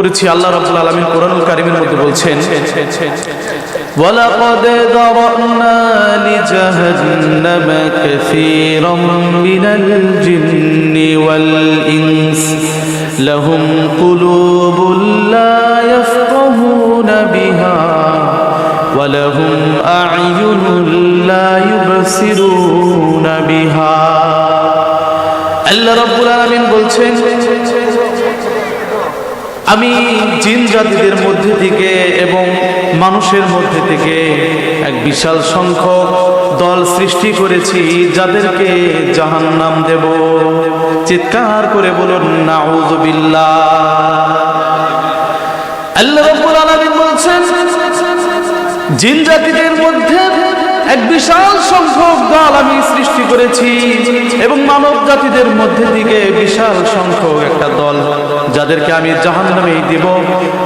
করেছি। আল্লাহ রাব্বুল আলামিন কোরআনুল কারীমের মধ্যে বলছেন, ওয়ালাকাদ যারানা লিজাহান্নামা কাসীরাম মিনাল জিন্নি ওয়াল ইনস লাহুম কুলুবুন লা ইয়াফকাহুনা বিহা ওয়া লাহুম আ'য়ুনুন লা ইউবসিরুনা বিহা। আল্লাহ রাব্বুল আলামিন বলছেন, আমি জিন জাতিদের মধ্যে থেকে এবং মানুষের মধ্যে থেকে এক বিশাল সংখ্যক দল সৃষ্টি করেছি, যাদেরকে জাহান্নাম দেব। চিৎকার করে বলুন নাউযুবিল্লাহ। আল্লাহ রাব্বুল আলামিন বলছেন, জিন জাতিদের মধ্যে এক বিশাল সংখ্যক দল আমি সৃষ্টি করেছি এবং মানব জাতিদের মধ্যে থেকে বিশাল সংখ্যক একটা দল, যাদেরকে আমি জাহান্নামে দিব।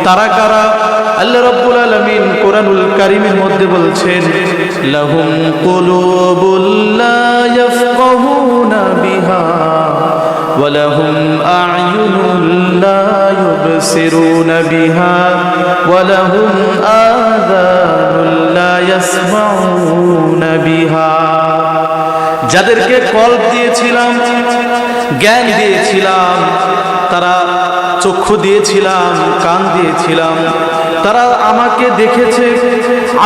তারা কারা? আল্লাহ রাব্বুল আলামিন কোরআনুল কারীমের মধ্যে বলছেন, লাহুম কুলুবুন লা ইয়াফকাহুনা বিহা ওয়া লাহুম আ'য়ুনুন লা ইউবসিরুনা বিহা ওয়া লাহুম আযানুন লা ইয়াসমাউনা বিহা। যাদেরকে কল্ব দিয়েছিলাম, জ্ঞান দিয়েছিলাম, তারা চক্ষু দিয়েছিলাম, কান দিয়েছিলাম, তারা আমাকে দেখেছে,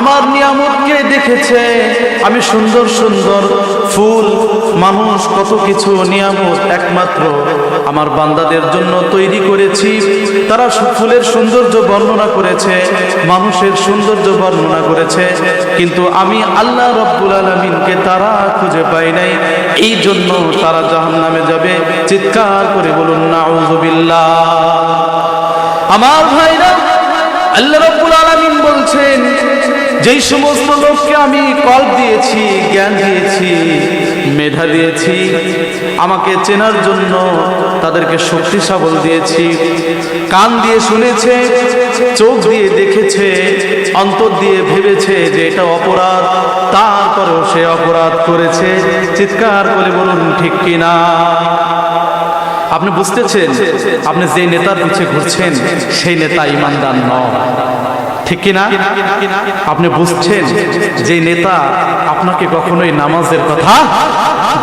আমার নিয়ামতকে দেখেছে। আমি সুন্দর সুন্দর ফুল, মানুষ, কত কিছু নিয়ামত একমাত্র আমার বান্দাদের জন্য তৈরি করেছি। তারা ফুলের সৌন্দর্য বর্ণনা করেছে, মানুষের সৌন্দর্য বর্ণনা করেছে, কিন্তু আমি আল্লাহ রাব্বুল আলামিনকে তারা খুঁজে পাই নাই। এই জন্য তারা জাহান্নামে যাবে। চিৎকার করে বলুন নাউযুবিল্লাহ। আমার ভাইরা, আল্লাহ রাব্বুল আলামিন বলছেন, যেই সমস্ত লোককে আমি কল্ব দিয়েছি, জ্ঞান দিয়েছি, মেধা দিয়েছি, আমাকে চেনার জন্য তাদেরকে শক্তি সাবল দিয়েছি, কান দিয়ে শুনেছে, চোখ দিয়ে দেখেছে, অন্তর দিয়ে ভেবেছে যে এটা অপরাধ, তারপরেও সে অপরাধ করেছে। চিৎকার করে বলুন ঠিক কিনা। আপনি বুঝতেছেন, আপনি যে নেতার পিছে ঘুরছেন সেই নেতা ঈমানদার নয়, ঠিক কিনা? আপনি বুঝছেন যে নেতা আপনাকে কখনোই নামাজের কথা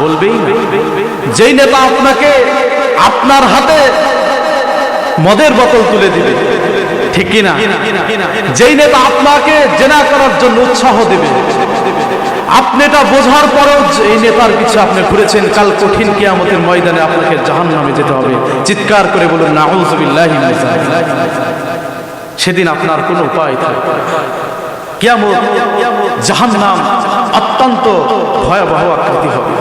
বলবেই না, যেই নেতা আপনাকে আপনার হাতে মদের বোতল তুলে দিবে, ঠিক কিনা? যেই নেতা আপনাকে জেনা করার জন্য উৎসাহ দেবে, আপনি এটা বোঝার পরেও এই নেতার পিছে আপনি ঘুরেছেন, কাল কঠিন কিয়ামতের ময়দানে আপনাকে জাহান্নামে যেতে হবে। চিৎকার করে বলুন নাউযুবিল্লাহি মিনাশ যালিক। সেদিন আপনার কোনো উপায় থাকবে না। কিয়ামত, জাহান্নাম অত্যন্ত ভয়াবহ আকৃতি হবে।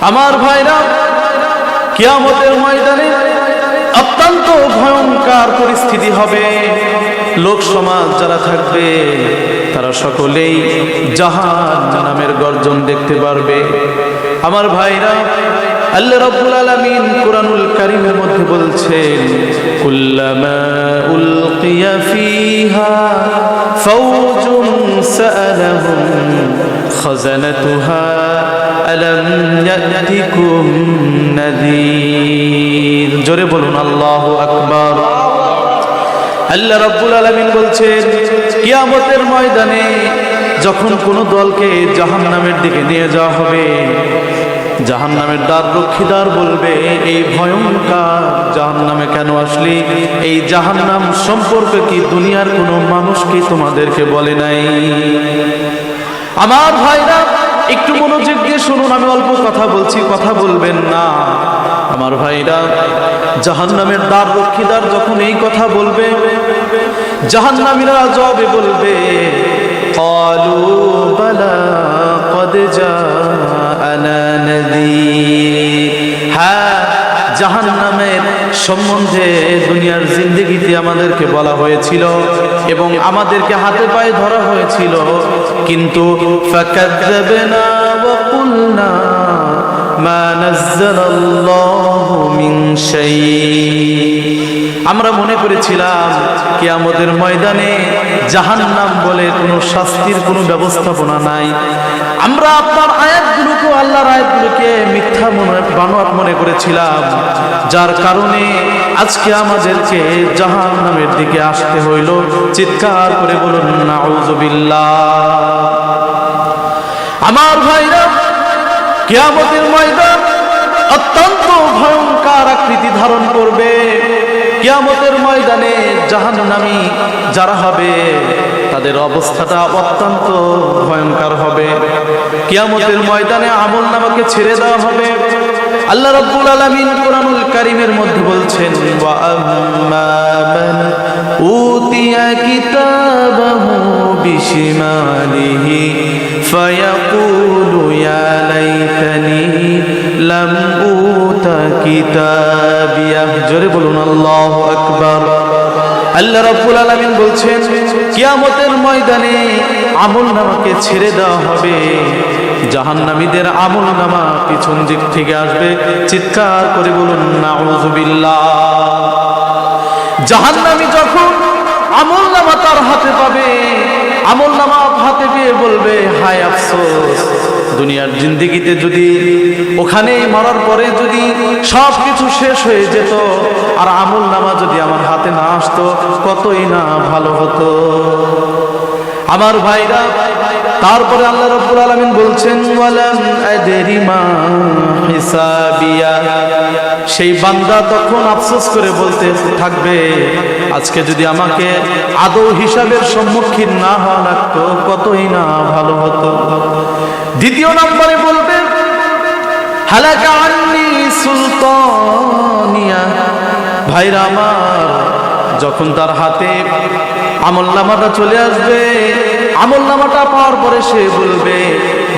আমার ভাইরা, কিয়ামতের ময়দানে অত্যন্ত ভয়ঙ্কর পরিস্থিতি হবে। লোক সমাজ যারা থাকবে তারা সকলেই জাহান্নামের গর্জন দেখতে পারবে। আমার ভাইরা, আল্লাহ রাব্বুল আলামিন কোরআনুল কারীমের মধ্যে বলছেন, কুল্লামা উলকিয়া ফিহা ফাওজুন সাআলাহুম খাযানাতুহা আলাম ইয়াতিকুম নাযীর। জোরে বলুন আল্লাহু আকবার। আল্লাহ রাব্বুল আলামিন বলছেন, কিয়ামতের ময়দানে যখন কোনো দলকে জাহান্নামের দিকে নিয়ে যাওয়া হবে, জাহান্নামের দ্বার রক্ষীদার বলবে, এই ভয়ঙ্কর জাহান্নামে কেন আসলি? এই জাহান্নাম সম্পর্কে কি দুনিয়ার কোনো মানুষ কি তোমাদেরকে বলে নাই? আমার ভাইরা, একটু মনোযোগ দিয়ে শুনুন, আমি অল্প কথা বলছি, কথা বলবেন না। আমার ভাইরা, জাহান্নামের দ্বার রক্ষীদার যখন এই কথা বলবে, জাহান্নামীরা জবাবে বলবে, ক্বালু বালা ক্বাদ জাআনা নাযীর। হ্যাঁ, জাহান্নামের সম্বন্ধে দুনিয়ার জিন্দেগিতে আমাদেরকে বলা হয়েছিল এবং আমাদেরকে হাতে পায়ে ধরা হয়েছিল, কিন্তু ফাকাযযাবনা ওয়া কুলনা মা নাযালাল্লাহু মিন শাই। আমরা মনে করেছিলাম কিয়ামতের ময়দানে জাহান্নাম বলে কোনো শাস্তির কোনো ব্যবস্থাপনা নাই। আমরা আপনার আয়াতগুলোকে, আল্লাহর আয়াতগুলোকে মিথ্যা বানোয়াট মনে করেছিলাম, যার কারণে আজকে আমাদেরকে জাহান্নামের দিকে আসতে হইল। চিৎকার করে বলুন নাউযুবিল্লাহ। আমার ভাইরা, কিয়ামতের ময়দান অত্যন্ত ভয়ঙ্কর আকৃতি ধারণ করবে। কিয়ামতের ময়দানে জাহান্নামী যারা হবে তাদের অবস্থাটা অত্যন্ত ভয়ঙ্কর হবে। কিয়ামতের ময়দানে আমলনামাকে ছেড়ে দেওয়া হবে। আল্লাহ রাব্বুল আলামিন কোরআনুল কারীমের মধ্যে বলছেন, ওয়া আম্মা মান উতিয়া কিতাবাহু বিশিমালিহি ফায়াকুলু ইয়া লাইতানি লাম উতা কিতাবিয়া। জোরে বলুন আল্লাহু আকবার। আল্লাহ রাব্বুল আলামিন বলছেন, কিয়ামতের ময়দানে আমলনামাকে ছেড়ে দেওয়া হবে। জাহান্নামীদের আমলনামা পিছন দিক থেকে আসবে। চিৎকার করে বলুন নাউযুবিল্লাহ। জাহান্নামী যখন আমলনামা তার হাতে পাবে, আমলনামা হাতে পেয়ে বলবে, হায় আফসোস, দুনিয়ার জিন্দেগিতে যদি ওখানে মরার পরে যদি সব কিছু শেষ হয়ে যেত আর আমলনামা যদি আমার হাতে না আসতো, কতই না ভালো হতো। আমার ভাইরা, তারপরে আল্লাহ রাব্বুল আলামিন বলছেন, ওয়ালাম আদরি মা হিসাবিয়া। সেই বান্দা তখন আফসোস করে বলতে থাকবে, আজকে যদি আমাকে আদৌ হিসাবের সম্মুখীন না হওয়া লাগতো, কতই না ভালো হতো। দ্বিতীয় নম্বরে বলবে, হালাকা আন্নি সুলতানিয়া। ভাইরা আমার, যখন তার হাতে আমলনামাটা চলে আসবে, আমলনামাটা পাওয়ার পরে সে বলবে,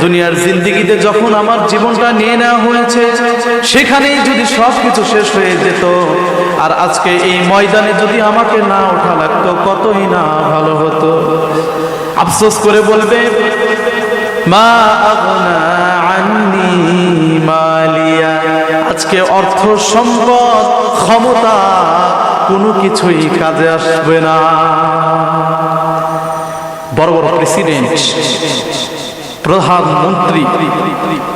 দুনিয়ার জিন্দেগিতে যখন আমার জীবনটা নিয়ে নেওয়া হয়েছে সেখানেই যদি সব কিছু শেষ হয়ে যেত আর আজকে এই ময়দানে যদি আমাকে না ওঠা লাগতো, কতই না ভালো হতো। আফসোস করে বলবে, মা আগনা আন্নি মালিয়া। আজকে অর্থ, সম্পদ, ক্ষমতা কোনো কিছুই কাজে আসবে না। বড় বড় প্রেসিডেন্ট, প্রধানমন্ত্রী,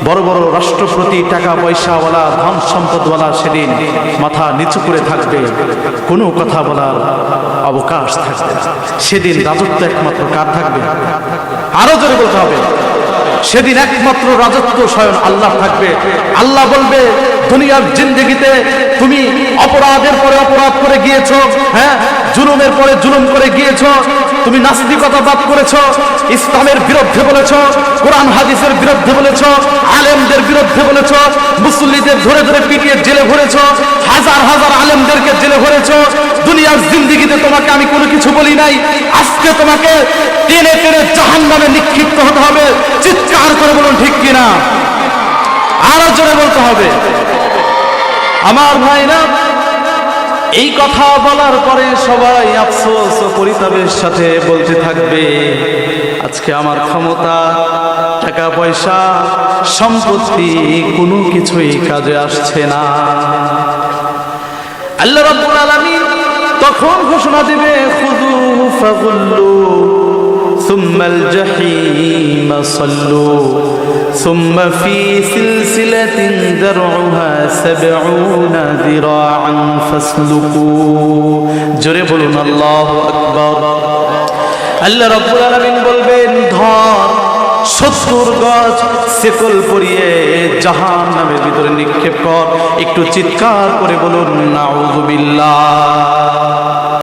বড় বড় রাষ্ট্রপতি, টাকা পয়সাওয়ালা, ধন সম্পদওয়ালা সেদিন মাথা নিচু করে থাকবে, কোনো কথা বলার অবকাশ থাকবে না। সেদিন রাজত্ব একমাত্র কার থাকবে? আরো জোরে বলতে হবে, সেদিন একমাত্র রাজত্ব স্বয়ং আল্লাহ থাকবে। আল্লাহ বলবে, দুনিয়ার জিন্দেগিতে তুমি অপরাধের পরে অপরাধ করে গিয়েছো, হ্যাঁ, জুলুমের পরে জুলুম করে গিয়েছো, তুমি নাস্তিকতাবাদ করেছো, ইসলামের বিরুদ্ধে বলেছো, কোরআন হাদিসের বিরুদ্ধে বলেছো, আলেমদের বিরুদ্ধে বলেছো, মুসল্লিদের ধরে ধরে পিটিয়ে জেলে ভরেছো, হাজার হাজার আলেমদেরকে জেলে ভরেছো। দুনিয়ার জিন্দেগিতে তোমাকে আমি কোনো কিছু বলি নাই, আজকে তোমাকে টেনে টেনে জাহান্নামে নিক্ষিপ্ত হতে হবে। চিৎকার করে বলুন ঠিক কিনা, আরো জোরে বলতে হবে। আমার ভাইরা, এই কথা বলার পরে সবাই আফসোস ও পরিতাপের সাথে বলতে থাকবে, আজকে আমার ক্ষমতা, টাকা পয়সা, সম্পত্তি কোনো কিছুই কাজে আসছে না। আল্লাহ রাব্বুল আলামিন তখন ঘোষণা দিবে, খুযুহু ফাগুল্লু সুম্মাল জাহিমা সাল্লু সুম্মা ফি সিলসিলাতিন দারউহা ৭০ যিরাআন ফাসলুকু। জোরে বলুন আল্লাহু আকবার। আল্লাহ রাব্বুল আলামিন বলবেন, ধর ৭০ গজ শিকল পরিয়ে জাহান্নামের ভিতরে নিক্ষেপ কর। একটু চিৎকার করে বলুন নাউযুবিল্লাহ।